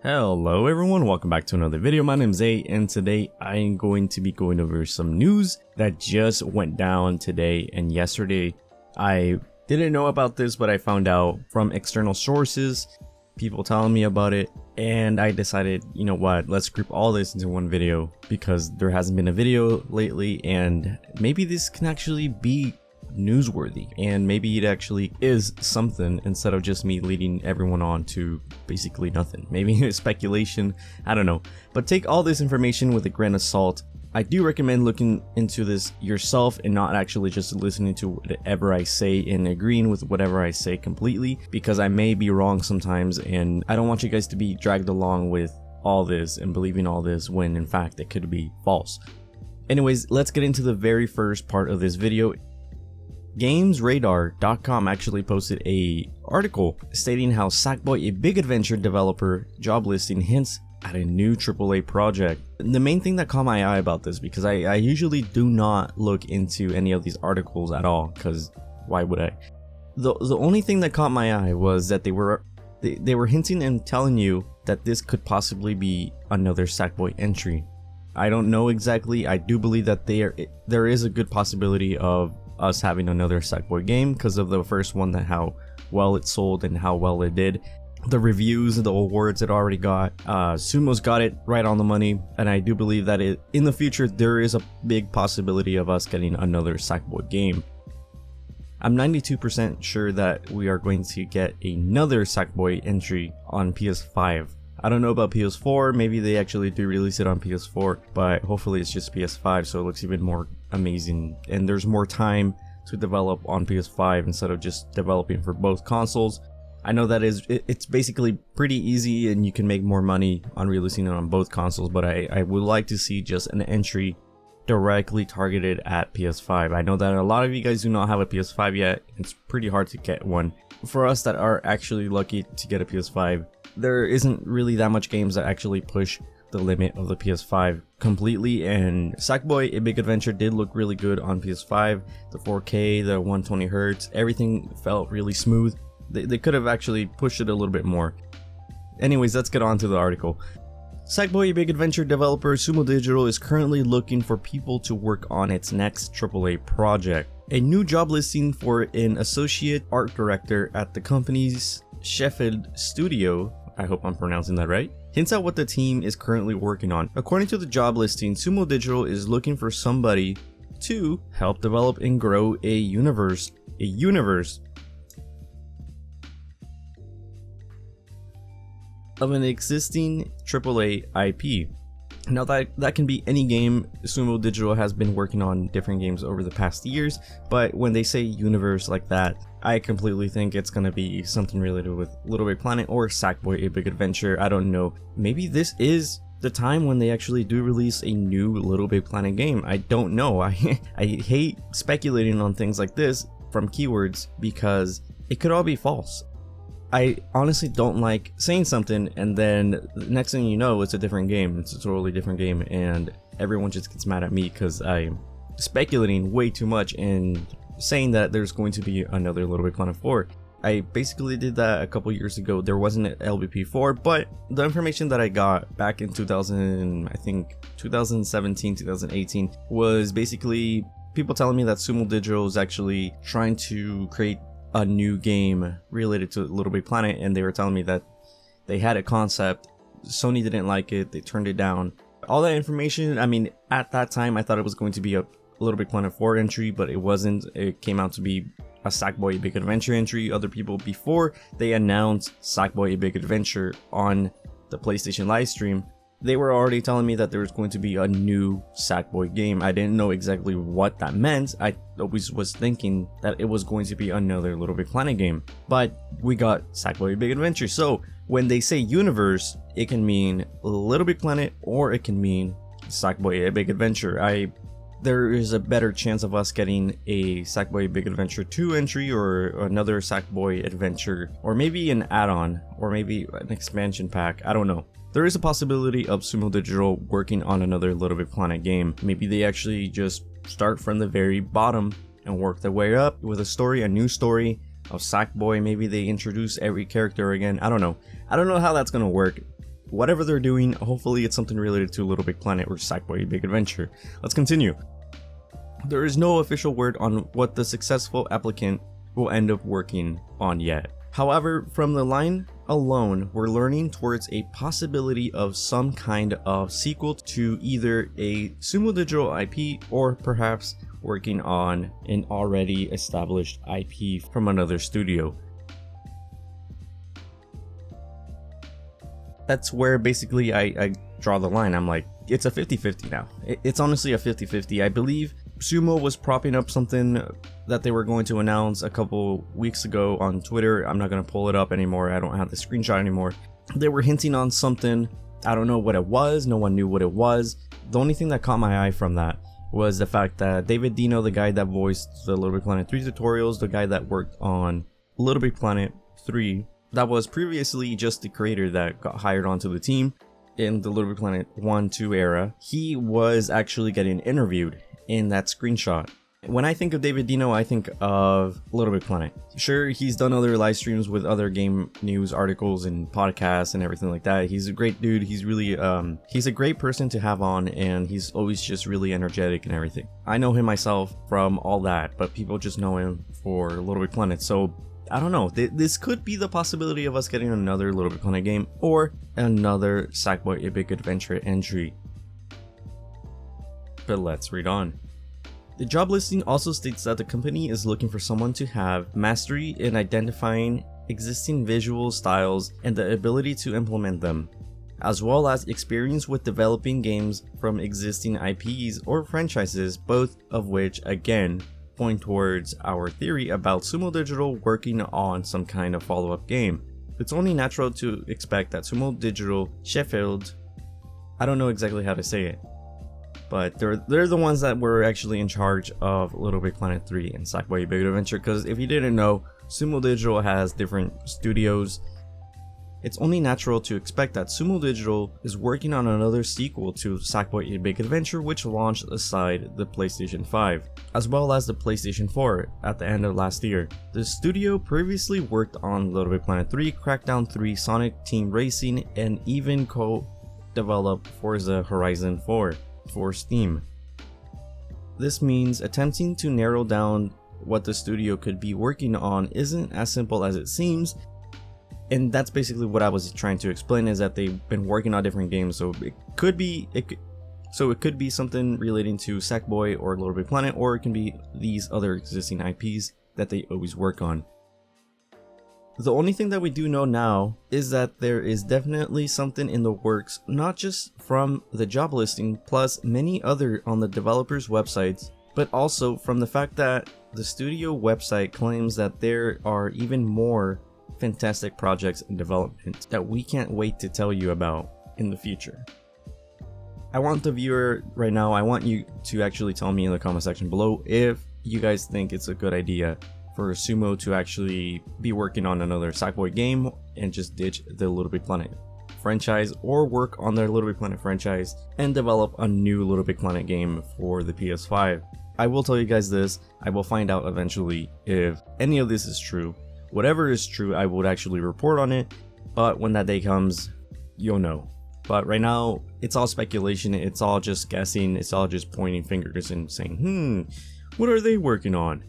Hello everyone, welcome back to another video. My name is Ayee, and today I am going to be going over some news that just went down today and yesterday. I didn't know about this, but I found out from external sources, people telling me about it, and I decided, you know what, let's group all this into one video because there hasn't been a video lately, and maybe this can actually be newsworthy, and maybe it actually is something instead of just me leading everyone on to basically nothing. Maybe speculation, I don't know, but take all this information with a grain of salt. I do recommend looking into this yourself and not actually just listening to whatever I say and agreeing with whatever I say completely, because I may be wrong sometimes, and I don't want you guys to be dragged along with all this and believing all this when in fact it could be false. Anyways, let's get into the very first part of this video. GamesRadar.com actually posted a article stating how Sackboy, a big adventure developer job listing, hints at a new AAA project. The main thing that caught my eye about this, because I usually do not look into any of these articles at all, because why would I? The only thing that caught my eye was that they were hinting and telling you that this could possibly be another Sackboy entry. I don't know exactly. I do believe that there is a good possibility of us having another Sackboy game because of the first one, that how well it sold and how well it did, the reviews, the awards it already got. Sumo's got it right on the money, and I do believe that in the future there is a big possibility of us getting another Sackboy game. I'm 92% sure that we are going to get another Sackboy entry on PS5. I don't know about PS4, maybe they actually do release it on PS4, but hopefully it's just PS5 so it looks even more amazing and there's more time to develop on PS5 instead of just developing for both consoles. I know that it's basically pretty easy and you can make more money on releasing it on both consoles, but I would like to see just an entry directly targeted at PS5. I know that a lot of you guys do not have a PS5 yet. It's pretty hard to get one. For us that are actually lucky to get a PS5, there isn't really that much games that actually push the limit of the PS5 completely, and Sackboy, A Big Adventure did look really good on PS5. The 4K, the 120 Hz, everything felt really smooth. They could have actually pushed it a little bit more. Anyways, let's get on to the article. Sackboy, A Big Adventure developer Sumo Digital is currently looking for people to work on its next AAA project. A new job listing for an associate art director at the company's Sheffield studio, I hope I'm pronouncing that right, hints at what the team is currently working on. According to the job listing, Sumo Digital is looking for somebody to help develop and grow a universe of an existing AAA IP. Now that can be any game. Sumo Digital has been working on different games over the past years, but when they say universe like that, I completely think it's gonna be something related with LittleBigPlanet or Sackboy, A Big Adventure. I don't know. Maybe this is the time when they actually do release a new LittleBigPlanet game. I don't know. I hate speculating on things like this from keywords because it could all be false. I honestly don't like saying something and then the next thing you know it's a different game. It's a totally different game and everyone just gets mad at me because I'm speculating way too much and saying that there's going to be another LittleBigPlanet 4. I basically did that a couple years ago. There wasn't an LBP4, but the information that I got back in 2017, 2018 was basically people telling me that Sumo Digital is actually trying to create a new game related to LittleBigPlanet, and they were telling me that they had a concept, Sony didn't like it, they turned it down. All that information, I mean, at that time I thought it was going to be a LittleBigPlanet 4 entry, but it wasn't. It came out to be a Sackboy, A Big Adventure entry. Other people, before they announced Sackboy, A Big Adventure on the PlayStation livestream, they were already telling me that there was going to be a new Sackboy game. I didn't know exactly what that meant. I always was thinking that it was going to be another LittleBigPlanet game, but we got Sackboy, A Big Adventure. So when they say universe, it can mean LittleBigPlanet or it can mean Sackboy, A Big Adventure. There is a better chance of us getting a Sackboy, A Big Adventure 2 entry or another Sackboy Adventure, or maybe an add-on, or maybe an expansion pack. I don't know. There is a possibility of Sumo Digital working on another LittleBigPlanet game. Maybe they actually just start from the very bottom and work their way up with a story, a new story of Sackboy. Maybe they introduce every character again. I don't know. I don't know how that's gonna work. whatever they're doing, hopefully it's something related to Little Big Planet or Sackboy: A Big Adventure. Let's continue. There is no official word on what the successful applicant will end up working on yet. However, from the line alone, we're learning towards a possibility of some kind of sequel to either a Sumo Digital IP or perhaps working on an already established IP from another studio. That's where basically I draw the line. I'm like, it's a 50-50 now. It's honestly a 50-50. I believe Sumo was propping up something that they were going to announce a couple weeks ago on Twitter. I'm not going to pull it up anymore. I don't have the screenshot anymore. They were hinting on something. I don't know what it was. No one knew what it was. The only thing that caught my eye from that was the fact that David Dino, the guy that voiced the Little Big Planet 3 tutorials, the guy that worked on Little Big Planet 3, that was previously just the creator that got hired onto the team in the Little Big Planet 1-2 era, he was actually getting interviewed in that screenshot. When I think of David Dino, I think of Little Big Planet. Sure, he's done other live streams with other game news articles and podcasts and everything like that. He's a great dude. He's really, he's a great person to have on, and he's always just really energetic and everything. I know him myself from all that, but people just know him for Little Big Planet. So I don't know, this could be the possibility of us getting another Little Big Planet game or another Sackboy: A Big Adventure entry. But let's read on. The job listing also states that the company is looking for someone to have mastery in identifying existing visual styles and the ability to implement them, as well as experience with developing games from existing IPs or franchises, both of which again point towards our theory about Sumo Digital working on some kind of follow-up game. It's only natural to expect that Sumo Digital Sheffield, I don't know exactly how to say it, but they're the ones that were actually in charge of Little Big Planet 3 and Sackboy: A Big Adventure, because if you didn't know, Sumo Digital has different studios. It's only natural to expect that Sumo Digital is working on another sequel to Sackboy: A Big Adventure, which launched aside the PlayStation 5, as well as the PlayStation 4 at the end of last year. The studio previously worked on Little Big Planet 3, Crackdown 3, Sonic Team Racing, and even co-developed Forza Horizon 4 for Steam. This means attempting to narrow down what the studio could be working on isn't as simple as it seems. And that's basically what I was trying to explain, is that they've been working on different games, so it could be something relating to Sackboy or Little Big Planet, or it can be these other existing IPs that they always work on. The only thing that we do know now is that there is definitely something in the works, not just from the job listing plus many other on the developers' websites, but also from the fact that the studio website claims that there are even more fantastic projects in development that we can't wait to tell you about in the future. I want the viewer right now, I want you to actually tell me in the comment section below if you guys think it's a good idea for Sumo to actually be working on another Sackboy game and just ditch the Little Big Planet franchise, or work on their Little Big Planet franchise and develop a new Little Big Planet game for the PS5. I will tell you guys this, I will find out eventually if any of this is true. Whatever is true, I would actually report on it, but when that day comes, you'll know. But right now, it's all speculation, it's all just guessing, it's all just pointing fingers and saying, what are they working on?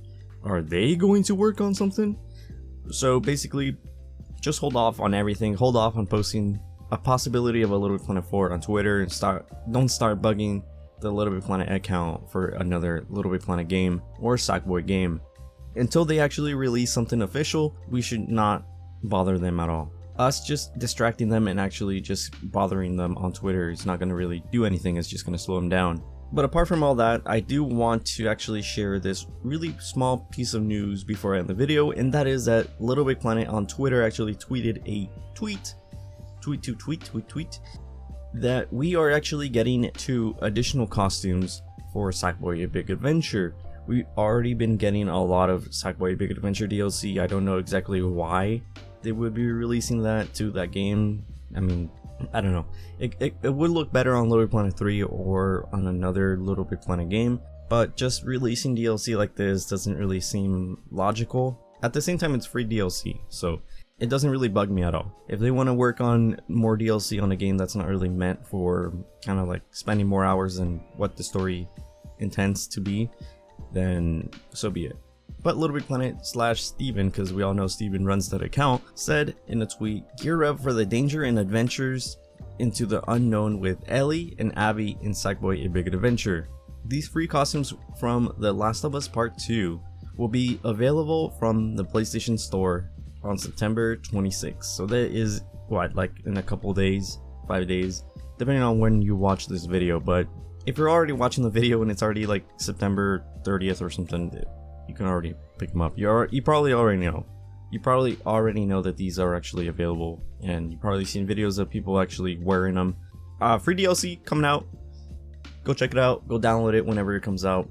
Are they going to work on something? So basically, just hold off on everything, hold off on posting a possibility of a Little Big Planet 4 on Twitter, and don't start bugging the Little Big Planet account for another Little Big Planet game or Sackboy game. Until they actually release something official, we should not bother them at all. Us just distracting them and actually just bothering them on Twitter is not going to really do anything, it's just going to slow them down. But apart from all that, I do want to actually share this really small piece of news before I end the video, and that is that Little Big Planet on Twitter actually tweeted a tweet that we are actually getting 2 additional costumes for Sackboy: A Big Adventure. We've already been getting a lot of Sackboy: A Big Adventure DLC. I don't know exactly why they would be releasing that to that game. I mean, I don't know. It would look better on Little Big Planet 3 or on another Little Big Planet game, but just releasing DLC like this doesn't really seem logical. At the same time, it's free DLC, so it doesn't really bug me at all. If they want to work on more DLC on a game that's not really meant for kind of like spending more hours than what the story intends to be, then so be it. But LittleBigPlanet / Steven, because we all know Steven runs that account, said in a tweet, "Gear up for the danger and adventures into the unknown with Ayee and Ayee in Sackboy: A Big Adventure. These free costumes from The Last of Us Part 2 will be available from the PlayStation Store on September 26th. So that is what, like in a couple days, 5 days, depending on when you watch this video. But if you're already watching the video and it's already like September 30th or something, you can already pick them up. You probably already know. You probably already know that these are actually available, and you've probably seen videos of people actually wearing them. Free DLC coming out. Go check it out. Go download it whenever it comes out.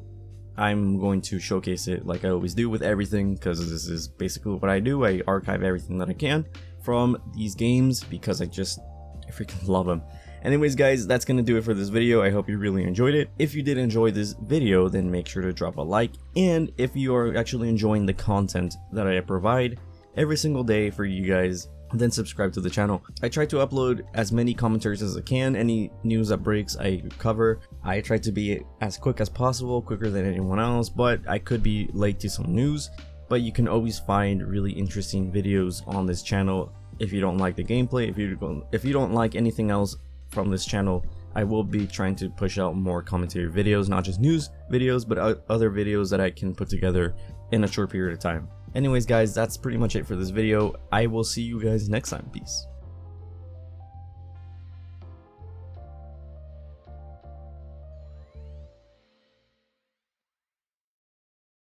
I'm going to showcase it like I always do with everything, because this is basically what I do. I archive everything that I can from these games because I freaking love them. Anyways guys, that's gonna do it for this video. I hope you really enjoyed it. If you did enjoy this video, then make sure to drop a like, and if you are actually enjoying the content that I provide every single day for you guys, then subscribe to the channel. I try to upload as many commentaries as I can. Any news that breaks I cover. I try to be as quick as possible, quicker than anyone else, but I could be late to some news. But you can always find really interesting videos on this channel. If you don't like the gameplay, if you don't like anything else from this channel, I will be trying to push out more commentary videos, not just news videos, but other videos that I can put together in a short period of time. Anyways guys, that's pretty much it for this video. I will see you guys next time. Peace.